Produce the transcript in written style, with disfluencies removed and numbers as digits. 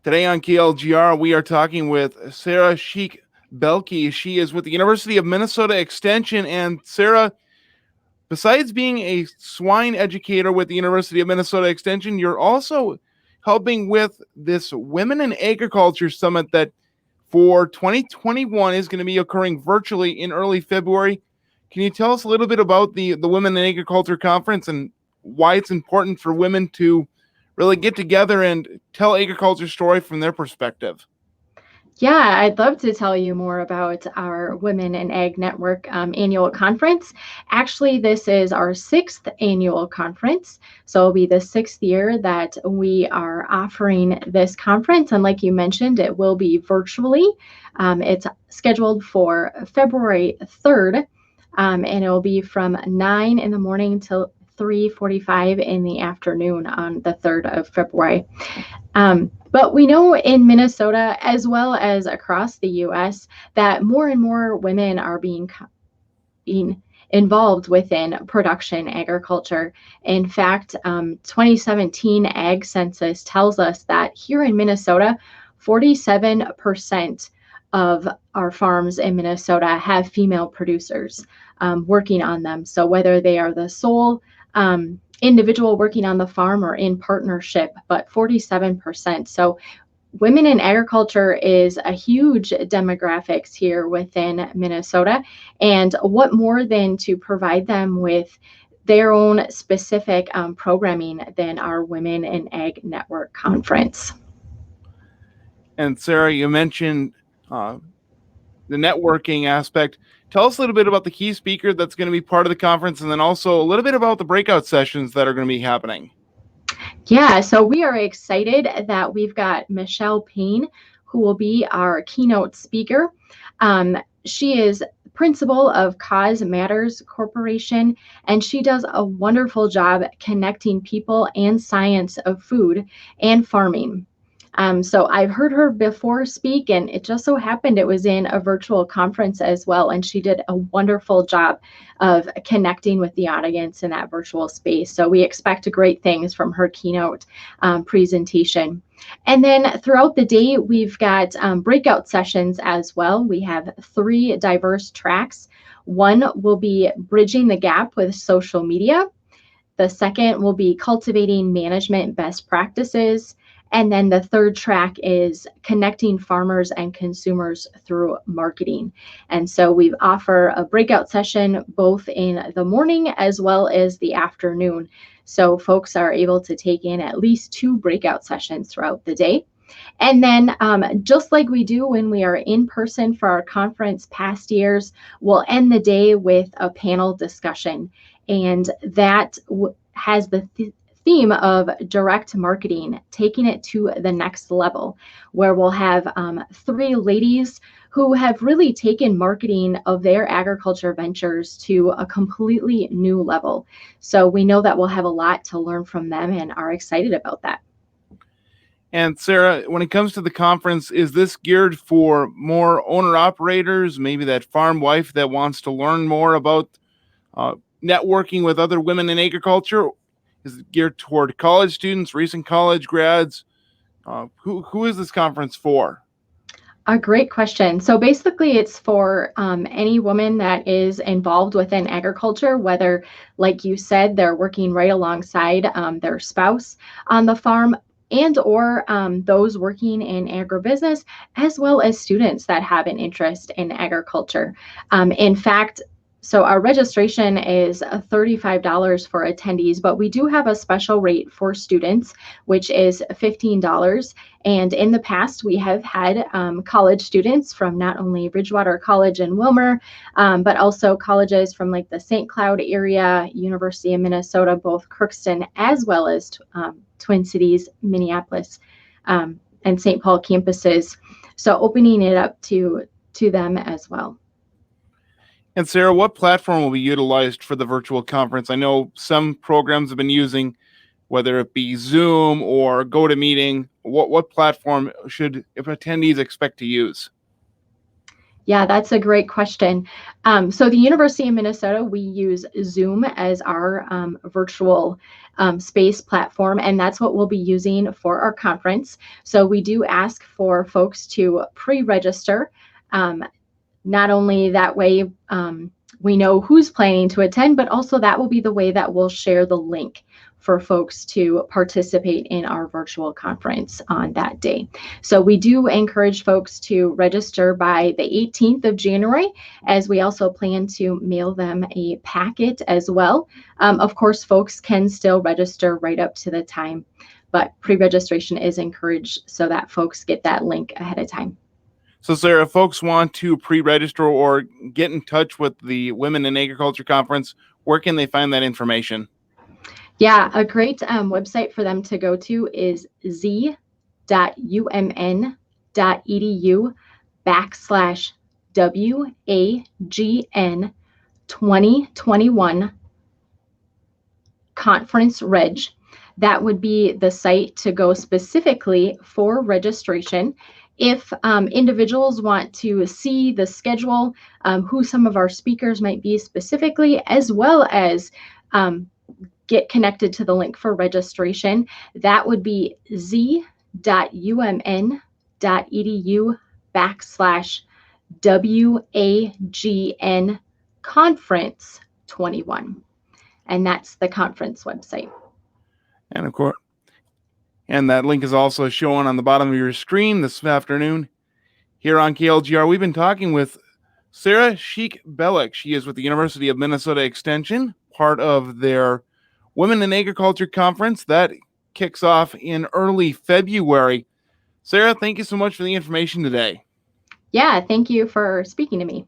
Today on KLGR, we are talking with Sarah Schieck Boelke. She is with the University of Minnesota Extension. And Sarah, besides being a swine educator with the University of Minnesota Extension, you're also helping with this Women in Agriculture Summit that for 2021 is going to be occurring virtually in early February. Can you tell us a little bit about the Women in Agriculture Conference and why it's important for women to really get together and tell agriculture story from their perspective? Yeah, I'd love to tell you more about our Women in Ag Network annual conference. Actually, this is our 6th annual conference. So it'll be the 6th year that we are offering this conference. And like you mentioned, it will be virtually. It's scheduled for February 3rd, and it will be from 9 in the morning till 3:45 in the afternoon on the 3rd of February. But we know in Minnesota, as well as across the U.S., that more and more women are being involved within production agriculture. In fact, 2017 Ag Census tells us that here in Minnesota, 47% of our farms in Minnesota have female producers working on them. So whether they are the sole individual working on the farm or in partnership, but 47%. So women in agriculture is a huge demographics here within Minnesota. And what more than to provide them with their own specific programming than our Women in Ag Network conference. And Sarah, you mentioned the networking aspect. Tell us a little bit about the key speaker that's going to be part of the conference, and then also a little bit about the breakout sessions that are going to be happening. Yeah, so we are excited that we've got Michelle Payne, who will be our keynote speaker. She is principal of Cause Matters Corporation, and she does a wonderful job connecting people and science of food and farming. So I've heard her before speak, and it just so happened it was in a virtual conference as well. And she did a wonderful job of connecting with the audience in that virtual space. So we expect great things from her keynote presentation. And then throughout the day, we've got breakout sessions as well. We have 3 diverse tracks. One will be bridging the gap with social media. The second will be cultivating management best practices. And then the third track is connecting farmers and consumers through marketing. And so we offer a breakout session both in the morning as well as the afternoon. So folks are able to take in at least 2 breakout sessions throughout the day. And then just like we do when we are in person for our conference past years, we'll end the day with a panel discussion. And that has the theme of direct marketing, taking it to the next level, where we'll have 3 ladies who have really taken marketing of their agriculture ventures to a completely new level. So we know that we'll have a lot to learn from them and are excited about that. And Sarah, when it comes to the conference, is this geared for more owner-operators, maybe that farm wife that wants to learn more about networking with other women in agriculture? Is it geared toward college students, recent college grads? Who is this conference for? A great question. So basically it's for any woman that is involved within agriculture, whether, like you said, they're working right alongside their spouse on the farm, and or those working in agribusiness, as well as students that have an interest in agriculture. In fact, so our registration is $35 for attendees, but we do have a special rate for students, which is $15. And in the past, we have had college students from not only Bridgewater College in Wilmer, but also colleges from like the St. Cloud area, University of Minnesota, both Crookston, as well as Twin Cities, Minneapolis, and St. Paul campuses. So opening it up to them as well. And Sarah, what platform will be utilized for the virtual conference? I know some programs have been using, whether it be Zoom or GoToMeeting. What platform should attendees expect to use? Yeah, that's a great question. So the University of Minnesota, we use Zoom as our virtual space platform, and that's what we'll be using for our conference. So we do ask for folks to pre-register. Not only that way we know who's planning to attend, but also that will be the way that we'll share the link for folks to participate in our virtual conference on that day. So we do encourage folks to register by the 18th of January, as we also plan to mail them a packet as well. Of course, folks can still register right up to the time, but pre-registration is encouraged so that folks get that link ahead of time. So, Sarah, if folks want to pre-register or get in touch with the Women in Agriculture Conference, where can they find that information? Yeah, a great website for them to go to is z.umn.edu/WAGN 2021 Conference Reg. That would be the site to go specifically for registration. If individuals want to see the schedule, who some of our speakers might be specifically, as well as get connected to the link for registration, that would be z.umn.edu/WAGN Conference 21. And that's the conference website. And of course, and that link is also shown on the bottom of your screen this afternoon. Here on KLGR, we've been talking with Sarah Schieck Boelke. She is with the University of Minnesota Extension, part of their Women in Agriculture Conference that kicks off in early February. Sarah, thank you so much for the information today. Yeah, thank you for speaking to me.